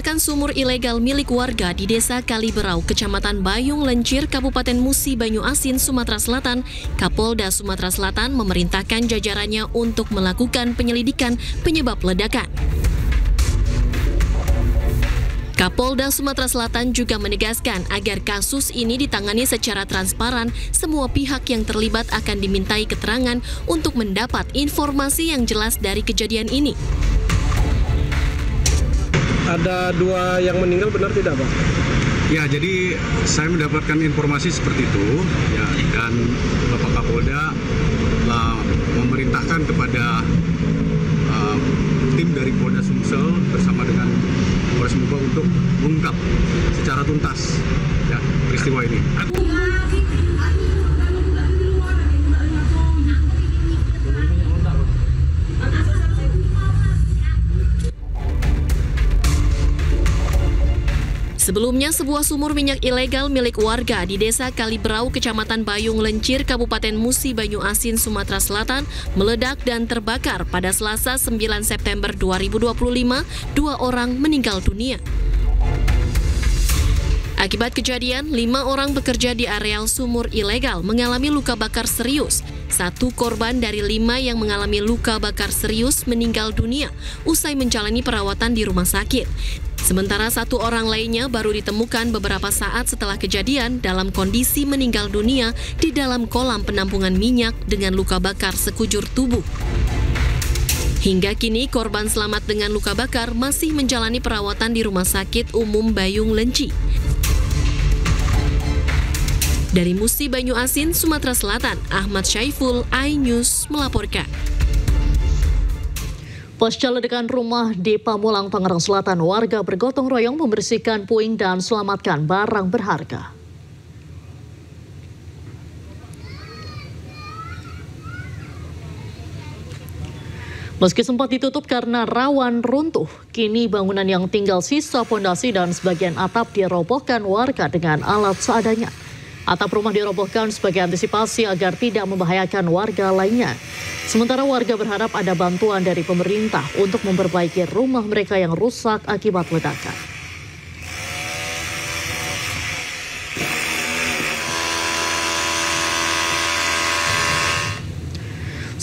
Ledakan sumur ilegal milik warga di Desa Kaliberau, Kecamatan Bayung Lencir, Kabupaten Musi Banyu Asin, Sumatera Selatan. Kapolda Sumatera Selatan memerintahkan jajarannya untuk melakukan penyelidikan penyebab ledakan. Kapolda Sumatera Selatan juga menegaskan agar kasus ini ditangani secara transparan. Semua pihak yang terlibat akan dimintai keterangan untuk mendapat informasi yang jelas dari kejadian ini. Ada 2 yang meninggal, benar tidak, Pak? Ya, jadi saya mendapatkan informasi seperti itu, ya, dan Bapak Kapolda memerintahkan kepada tim dari Polda Sumsel bersama dengan Polres Muba untuk mengungkap secara tuntas ya, peristiwa ini. Sebelumnya, sebuah sumur minyak ilegal milik warga di Desa Kaliberau, Kecamatan Bayung Lencir, Kabupaten Musi Banyu Asin, Sumatera Selatan, meledak dan terbakar pada Selasa 9 September 2025, 2 orang meninggal dunia. Akibat kejadian, 5 orang bekerja di areal sumur ilegal mengalami luka bakar serius. 1 korban dari 5 yang mengalami luka bakar serius meninggal dunia usai menjalani perawatan di rumah sakit. Sementara 1 orang lainnya baru ditemukan beberapa saat setelah kejadian dalam kondisi meninggal dunia di dalam kolam penampungan minyak dengan luka bakar sekujur tubuh. Hingga kini korban selamat dengan luka bakar masih menjalani perawatan di Rumah Sakit Umum Bayung Lenci. Dari Musi Banyu Asin, Sumatera Selatan, Ahmad Syaiful, iNews melaporkan. Pasca ledakan rumah di Pamulang, Tangerang Selatan, warga bergotong royong membersihkan puing dan selamatkan barang berharga. Meski sempat ditutup karena rawan runtuh, kini bangunan yang tinggal sisa fondasi dan sebagian atap dirobohkan warga dengan alat seadanya. Atap rumah dirobohkan sebagai antisipasi agar tidak membahayakan warga lainnya. Sementara warga berharap ada bantuan dari pemerintah untuk memperbaiki rumah mereka yang rusak akibat ledakan.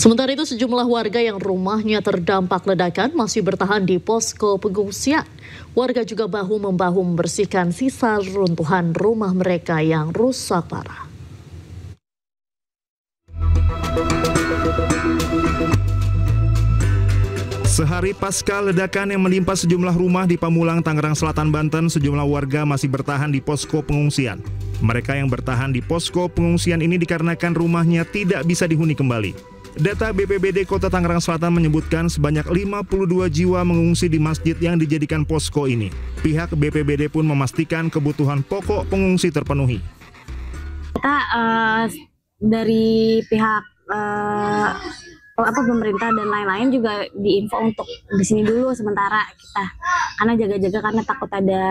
Sementara itu, sejumlah warga yang rumahnya terdampak ledakan masih bertahan di posko pengungsian. Warga juga bahu-membahu membersihkan sisa runtuhan rumah mereka yang rusak parah. Sehari pasca ledakan yang menimpa sejumlah rumah di Pamulang, Tangerang Selatan, Banten, sejumlah warga masih bertahan di posko pengungsian. Mereka yang bertahan di posko pengungsian ini dikarenakan rumahnya tidak bisa dihuni kembali. Data BPBD Kota Tangerang Selatan menyebutkan sebanyak 52 jiwa mengungsi di masjid yang dijadikan posko ini. Pihak BPBD pun memastikan kebutuhan pokok pengungsi terpenuhi. Kita dari pihak pemerintah dan lain-lain juga diinfo untuk di sini dulu sementara kita, karena jaga-jaga karena takut ada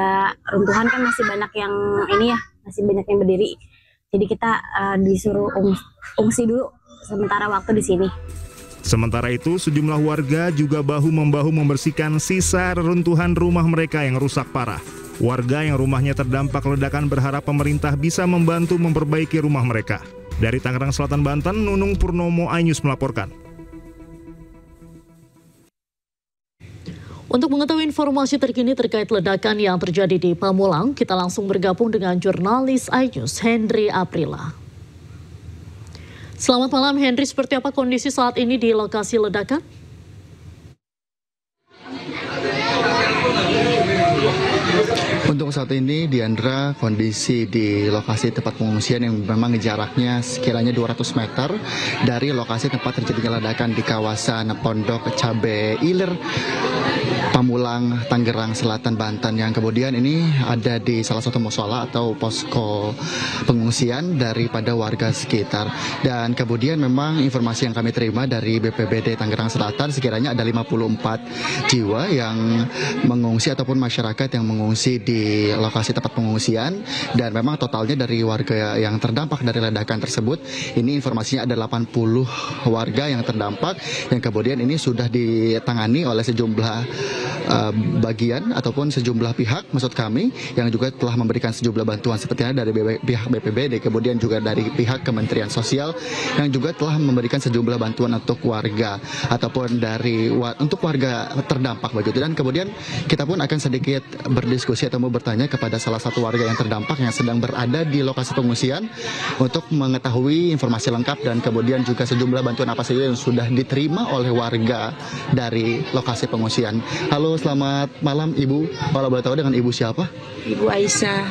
runtuhan, kan masih banyak yang ini ya, masih banyak yang berdiri. Jadi kita disuruh ungsi dulu sementara waktu di sini. Sementara itu, sejumlah warga juga bahu-membahu membersihkan sisa reruntuhan rumah mereka yang rusak parah. Warga yang rumahnya terdampak ledakan berharap pemerintah bisa membantu memperbaiki rumah mereka. Dari Tangerang Selatan, Banten, Nunung Purnomo, iNews melaporkan. Untuk mengetahui informasi terkini terkait ledakan yang terjadi di Pamulang, kita langsung bergabung dengan jurnalis iNews Hendry Aprila. Selamat malam Hendry, seperti apa kondisi saat ini di lokasi ledakan? Untuk saat ini, Diandra, kondisi di lokasi tempat pengungsian yang memang jaraknya sekiranya 200 meter dari lokasi tempat terjadinya ledakan di kawasan Pondok Cabe Ilir, Pamulang, Tangerang Selatan, Banten, yang kemudian ini ada di salah satu musola atau posko pengungsian daripada warga sekitar. Dan kemudian memang informasi yang kami terima dari BPBD Tangerang Selatan, sekiranya ada 54 jiwa yang mengungsi ataupun masyarakat yang mengungsi di di lokasi tempat pengungsian, dan memang totalnya dari warga yang terdampak dari ledakan tersebut, ini informasinya ada 80 warga yang terdampak, yang kemudian ini sudah ditangani oleh sejumlah bagian ataupun sejumlah pihak, maksud kami, yang juga telah memberikan sejumlah bantuan seperti dari pihak BPBD, kemudian juga dari pihak Kementerian Sosial yang juga telah memberikan sejumlah bantuan untuk warga ataupun untuk warga terdampak begitu. Dan kemudian kita pun akan sedikit berdiskusi atau mau bertanya kepada salah satu warga yang terdampak yang sedang berada di lokasi pengungsian untuk mengetahui informasi lengkap dan kemudian juga sejumlah bantuan apa saja yang sudah diterima oleh warga dari lokasi pengungsian. Halo, selamat malam Ibu. Kalau boleh tahu dengan Ibu siapa? Ibu Aisyah.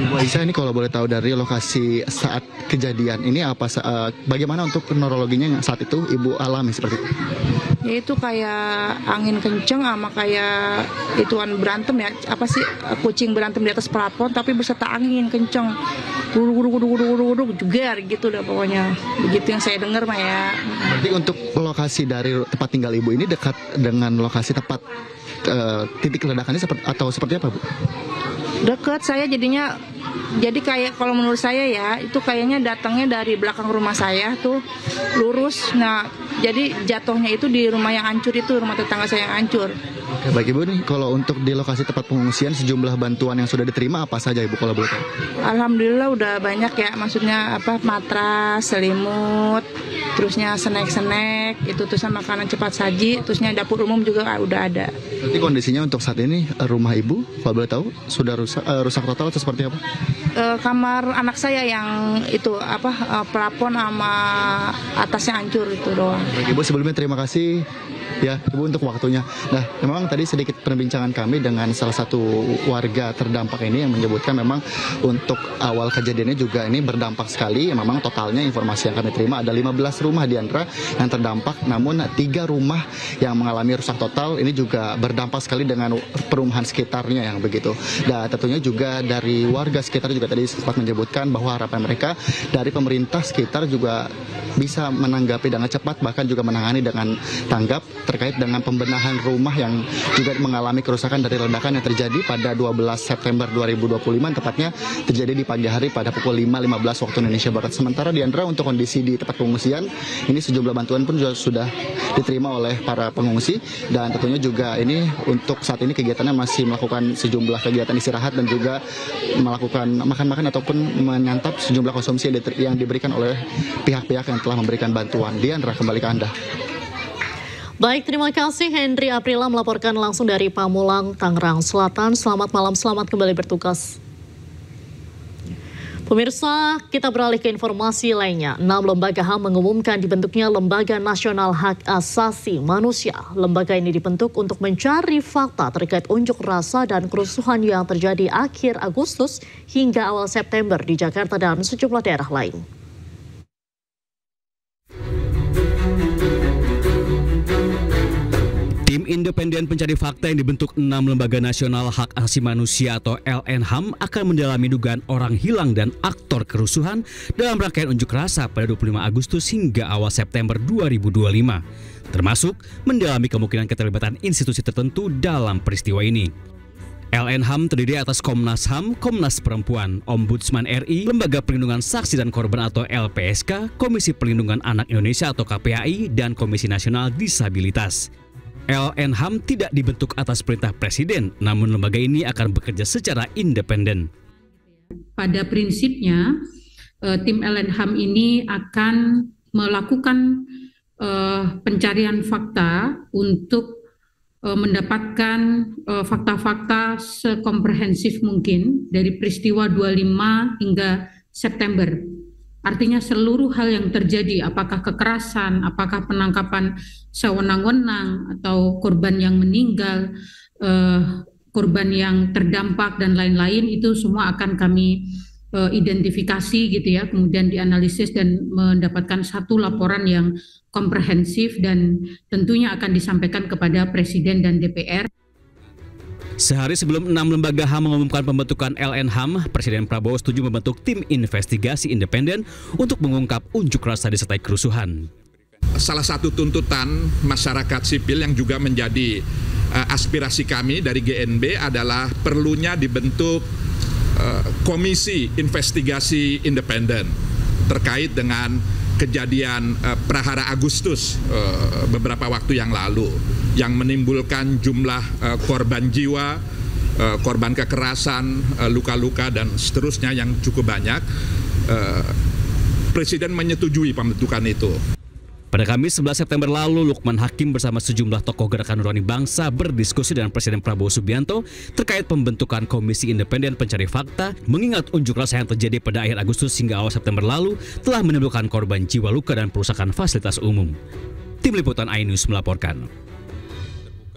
Ibu Aisyah, ini kalau boleh tahu dari lokasi saat kejadian ini bagaimana untuk kronologinya yang saat itu Ibu alami seperti itu? Ya itu kayak angin kenceng sama kayak ituan berantem ya, kucing berantem di atas plafon tapi beserta angin kenceng, guduk juga gitu dah pokoknya. Begitu yang saya dengar mah ya. Berarti untuk lokasi dari tempat tinggal Ibu ini dekat dengan lokasi tempat titik ledakannya seperti apa, Bu? Dekat, saya jadinya, jadi kayak kalau menurut saya ya, itu kayaknya datangnya dari belakang rumah saya tuh lurus. Nah, jadi jatuhnya itu di rumah yang hancur itu, rumah tetangga saya yang hancur. Oke, baik Ibu nih, kalau untuk di lokasi tempat pengungsian sejumlah bantuan yang sudah diterima apa saja Ibu kalau boleh tahu? Alhamdulillah udah banyak ya, maksudnya matras, selimut, terusnya snack, itu terusnya makanan cepat saji, terusnya dapur umum juga udah ada. Berarti kondisinya untuk saat ini rumah Ibu kalau boleh tahu sudah rusak total atau seperti apa? Kamar anak saya yang itu plafon sama atasnya hancur itu doang. Baik Ibu, sebelumnya terima kasih ya Ibu untuk waktunya. Nah, memang tadi sedikit perbincangan kami dengan salah satu warga terdampak ini yang menyebutkan memang untuk awal kejadiannya juga ini berdampak sekali. Memang totalnya informasi yang kami terima ada 15 rumah di Andra yang terdampak, namun 3 rumah yang mengalami rusak total. Ini juga berdampak sekali dengan perumahan sekitarnya yang begitu. Dan tentunya juga dari warga sekitar juga tadi sempat menyebutkan bahwa harapan mereka dari pemerintah sekitar juga bisa menanggapi dengan cepat, bahkan juga menangani dengan tanggap terkait dengan pembenahan rumah yang juga mengalami kerusakan dari ledakan yang terjadi pada 12 September 2025, tepatnya terjadi di pagi hari pada pukul 5.15 waktu Indonesia Barat. Sementara di Andra untuk kondisi di tempat pengungsian, ini sejumlah bantuan pun sudah diterima oleh para pengungsi, dan tentunya juga ini untuk saat ini kegiatannya masih melakukan sejumlah kegiatan istirahat dan juga melakukan makan-makan ataupun menyantap sejumlah konsumsi yang diberikan oleh pihak-pihak yang telah memberikan bantuan. Di Andra, kembali ke Anda. Baik, terima kasih Henry Aprila melaporkan langsung dari Pamulang, Tangerang Selatan. Selamat malam, selamat kembali bertugas. Pemirsa, kita beralih ke informasi lainnya. 6 lembaga HAM mengumumkan dibentuknya Lembaga Nasional Hak Asasi Manusia. Lembaga ini dibentuk untuk mencari fakta terkait unjuk rasa dan kerusuhan yang terjadi akhir Agustus hingga awal September di Jakarta dan sejumlah daerah lain. Tim independen pencari fakta yang dibentuk 6 Lembaga Nasional Hak Asasi Manusia atau LNHAM akan mendalami dugaan orang hilang dan aktor kerusuhan dalam rangkaian unjuk rasa pada 25 Agustus hingga awal September 2025. Termasuk mendalami kemungkinan keterlibatan institusi tertentu dalam peristiwa ini. LNHAM terdiri atas Komnas HAM, Komnas Perempuan, Ombudsman RI, Lembaga Perlindungan Saksi dan Korban atau LPSK, Komisi Perlindungan Anak Indonesia atau KPAI, dan Komisi Nasional Disabilitas. LNHAM tidak dibentuk atas perintah Presiden, namun lembaga ini akan bekerja secara independen. Pada prinsipnya, tim LNHAM ini akan melakukan pencarian fakta untuk mendapatkan fakta-fakta sekomprehensif mungkin dari peristiwa 25 hingga September. Artinya seluruh hal yang terjadi, apakah kekerasan, apakah penangkapan sewenang-wenang, atau korban yang meninggal, korban yang terdampak, dan lain-lain, itu semua akan kami identifikasi gitu ya, kemudian dianalisis dan mendapatkan satu laporan yang komprehensif dan tentunya akan disampaikan kepada Presiden dan DPR. Sehari sebelum 6 lembaga HAM mengumumkan pembentukan LNHAM, Presiden Prabowo setuju membentuk tim investigasi independen untuk mengungkap unjuk rasa disertai kerusuhan. Salah satu tuntutan masyarakat sipil yang juga menjadi aspirasi kami dari GNB adalah perlunya dibentuk komisi investigasi independen terkait dengan kejadian Prahara Agustus beberapa waktu yang lalu yang menimbulkan jumlah korban jiwa, korban kekerasan, luka-luka dan seterusnya yang cukup banyak. Presiden menyetujui pembentukan itu. Pada Kamis 11 September lalu, Lukman Hakim bersama sejumlah tokoh Gerakan Nurani Bangsa berdiskusi dengan Presiden Prabowo Subianto terkait pembentukan Komisi Independen Pencari Fakta, mengingat unjuk rasa yang terjadi pada akhir Agustus hingga awal September lalu telah menimbulkan korban jiwa, luka dan perusakan fasilitas umum. Tim Liputan iNews melaporkan.